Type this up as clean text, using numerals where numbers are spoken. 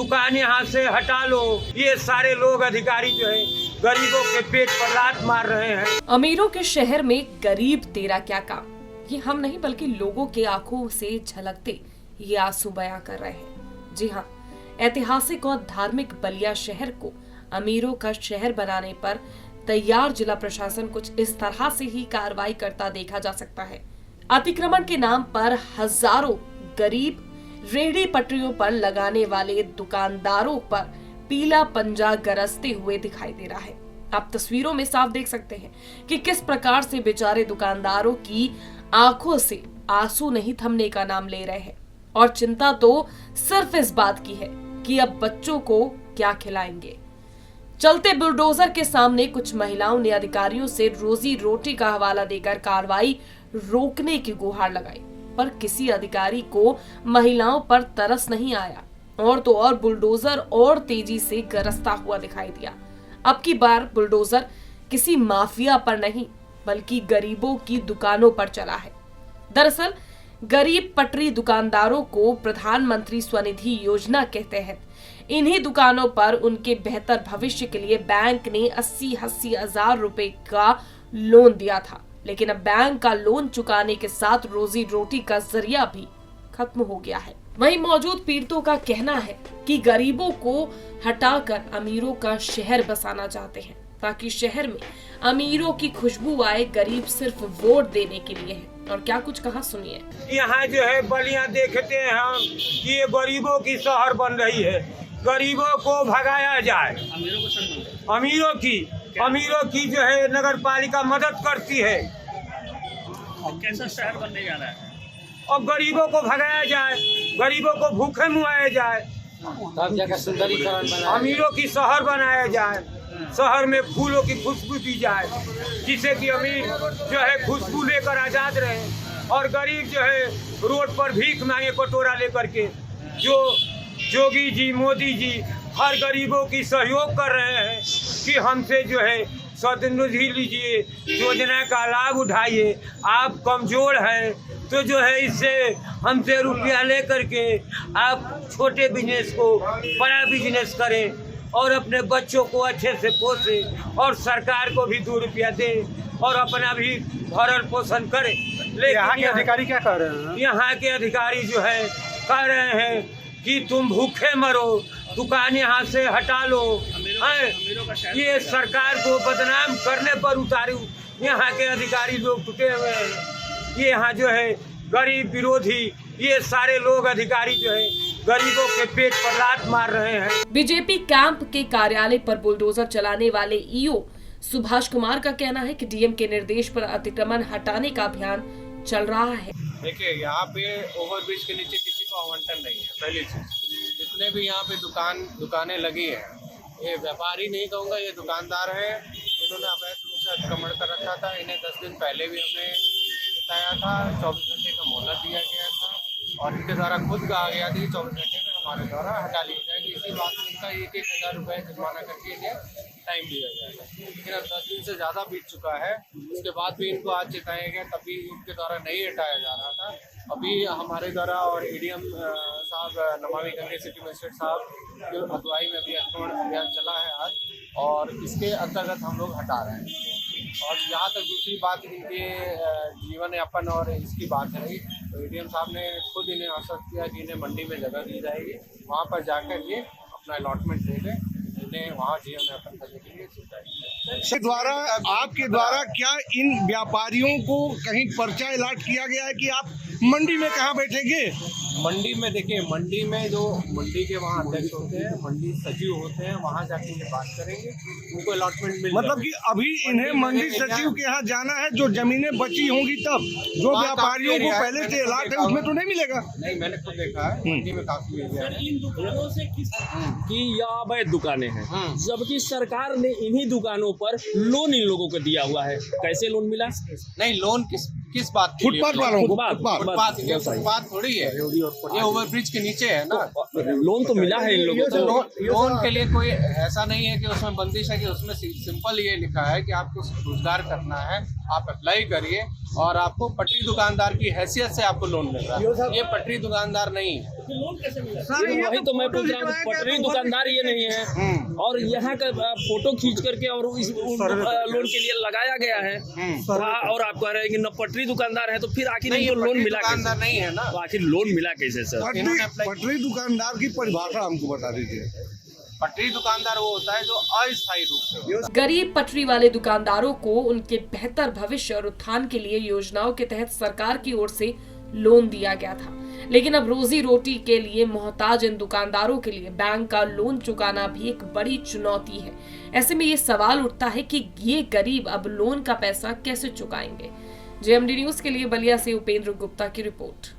दुकान यहाँ से हटा लो। ये सारे लोग अधिकारी जो है गरीबों के पेट पर लात मार रहे हैं। अमीरों के शहर में गरीब तेरा क्या काम, ये हम नहीं बल्कि लोगों के आंखों से झलकते ये आंसू बयां कर रहे हैं। जी हाँ, ऐतिहासिक और धार्मिक बलिया शहर को अमीरों का शहर बनाने पर तैयार जिला प्रशासन कुछ इस तरह से ही कार्रवाई करता देखा जा सकता है। अतिक्रमण के नाम पर हजारों गरीब रेहड़ी पटरियों पर लगाने वाले दुकानदारों पर पीला पंजा गरजते हुए दिखाई दे रहा है। आप तस्वीरों में साफ देख सकते हैं कि किस प्रकार से बेचारे दुकानदारों की आंखों से आंसू नहीं थमने का नाम ले रहे हैं और चिंता तो सिर्फ इस बात की है कि अब बच्चों को क्या खिलाएंगे। चलते बुलडोजर के सामने कुछ महिलाओं ने अधिकारियों से रोजी रोटी का हवाला देकर कार्रवाई रोकने की गुहार लगाई, पर किसी अधिकारी को महिलाओं पर तरस नहीं आया और तो और बुलडोजर और तेजी से गरजता हुआ दिखाई दिया। अब की बार बुलडोजर किसी माफिया पर नहीं बल्कि गरीबों की दुकानों पर चला है। दरअसल गरीब पटरी दुकानदारों को प्रधानमंत्री स्वनिधि योजना के तहत इन्हीं दुकानों पर उनके बेहतर भविष्य के लिए बैंक ने 80 हजार रुपए का लोन दिया था, लेकिन अब बैंक का लोन चुकाने के साथ रोजी रोटी का जरिया भी खत्म हो गया है। वहीं मौजूद पीड़ितों का कहना है कि गरीबों को हटाकर अमीरों का शहर बसाना चाहते हैं ताकि शहर में अमीरों की खुशबू आए। गरीब सिर्फ वोट देने के लिए है। और क्या कुछ कहा सुनिए। यहाँ जो है बलिया देखते हैं हम कि ये गरीबों की शहर बन रही है। गरीबों को भगाया जाए। अमीरों की जो है नगर पालिका मदद करती है। कैसा शहर बनने जा रहा है? और गरीबों को भगाया जाए, गरीबों को भूखे मुआया जाए, तब जाकर सुंदरीकरण बनाया, अमीरों की शहर बनाया जाए। शहर में फूलों की खुशबू दी जाए जिससे कि अमीर जो है खुशबू लेकर आजाद रहे और गरीब जो है रोड पर भीख मांगे कटोरा लेकर के। जो योगी जी मोदी जी हर गरीबों की सहयोग कर रहे हैं कि हमसे जो है स्वनिधि लीजिए, योजना का लाभ उठाइए। आप कमजोर हैं तो जो है इससे हमसे रुपया ले करके आप छोटे बिजनेस को बड़ा बिजनेस करें और अपने बच्चों को अच्छे से पोसें और सरकार को भी 2 रुपया दें और अपना भी भरण पोषण करें। लेकिन यहाँ के अधिकारी क्या कर रहे हैं? यहाँ के अधिकारी जो है कह रहे हैं कि तुम भूखे मरो, दुकान यहाँ से हटा लो। ये सरकार को बदनाम करने पर उतारू यहाँ के अधिकारी लोग टूटे हुए हैं। ये यहाँ जो है गरीब विरोधी ये सारे लोग अधिकारी जो है गरीबों के पेट पर लात मार रहे हैं। बीजेपी कैंप के कार्यालय पर बुलडोजर चलाने वाले ईओ सुभाष कुमार का कहना है कि डीएम के निर्देश पर अतिक्रमण हटाने का अभियान चल रहा है। देखिए, यहाँ पे ओवरब्रिज के नीचे किसी को आवंटन नहीं है। पहली चीज, जितने भी यहाँ पे दुकानें लगी हैं, ये व्यापारी नहीं कहूँगा, ये दुकानदार हैं। इन्होंने अवैध रूप से अतिक्रमण कर रखा था। इन्हें 10 दिन पहले भी हमने बताया था, 24 घंटे का मोहलत दिया गया था और इनके द्वारा खुद कहा गया था कि 24 घंटे में हमारे द्वारा हटा ली जाएगी। इसी बात में इनका 1-1 हज़ार रुपये जुर्माना करके इन्हें टाइम दिया जाएगा। लेकिन अब 10 दिन से ज़्यादा बीत चुका है, उसके बाद भी इनको आज चेताया गया, तभी इनके द्वारा नहीं हटाया जा रहा था। अभी हमारे द्वारा और एडीएम साहब, नमामि गंगे सिटी मजिस्ट्रेट साहब की अगुवाई में अभी अतिक्रमण अभियान चला है आज, और इसके अंतर्गत हम लोग हटा रहे हैं। और जहाँ तक दूसरी बात इनके जीवन यापन और इसकी बात है, तो एडीएम साहब ने खुद इन्हें आश्वस्त किया कि इन्हें मंडी में जगह दी जाएगी, वहाँ पर जाकर ये अपना अलॉटमेंट ले लें, इन्हें वहाँ जीवन यापन करने के लिए सुविधा द्वारा आपके द्वारा क्या इन व्यापारियों को कहीं पर्चा अलॉट किया गया है कि आप मंडी में कहाँ बैठेंगे? मंडी में देखिए, मंडी में जो मंडी के वहाँ अध्यक्ष होते हैं, मंडी सचिव होते हैं, वहाँ जाके ये बात करेंगे, उनको अलॉटमेंट मिल मतलब कि अभी इन्हें मंडी सचिव के यहाँ जाना है, जो जमीनें बची होंगी तब जो व्यापारियों को पहले से अलॉट है उसमें तो नहीं मिलेगा। नहीं, मैंने खुद देखा है मंडी में काफी एरिया है। इन दुकानों से कि यह अवैध दुकानें हैं, जबकि सरकार ने इन्हीं दुकानों पर लोन इन लोगों को दिया हुआ है। कैसे लोन मिला? नहीं, लोन किस बात के लिए? फुटपाथ वालों को फुटपाथ थोड़ी है, ये ओवरब्रिज के नीचे है ना। लोन तो मिला है इन लोगों को। लोन के लिए कोई ऐसा नहीं है कि उसमें बंदिश है कि उसमें सिंपल ये लिखा है कि आपको रोजगार करना है, आप अप्लाई करिए और आपको पटरी दुकानदार की हैसियत से आपको लोन मिल रहा है। ये पटरी दुकानदार नहीं है। वही तो मैं पूछ रहा हूँ, पटरी दुकानदार ये नहीं है और यहाँ का फोटो खींच करके और इस लोन के लिए लगाया गया है। और आप कह रहे हैं कि न पटरी दुकानदार है, तो फिर आखिर इनको लोन मिला दुकानदार नहीं है ना, तो आखिर लोन मिला कैसे सर? पटरी दुकानदार की परिभाषा हमको बता दीजिए। पटरी दुकानदार वो होता है जो अस्थायी रूप से गरीब पटरी वाले दुकानदारों को उनके बेहतर भविष्य और उत्थान के लिए योजनाओं के तहत सरकार की ओर से लोन दिया गया था, लेकिन अब रोजी रोटी के लिए मोहताज इन दुकानदारों के लिए बैंक का लोन चुकाना भी एक बड़ी चुनौती है। ऐसे में ये सवाल उठता है कि ये गरीब अब लोन का पैसा कैसे चुकाएंगे। जेएमडी न्यूज के लिए बलिया से उपेंद्र गुप्ता की रिपोर्ट।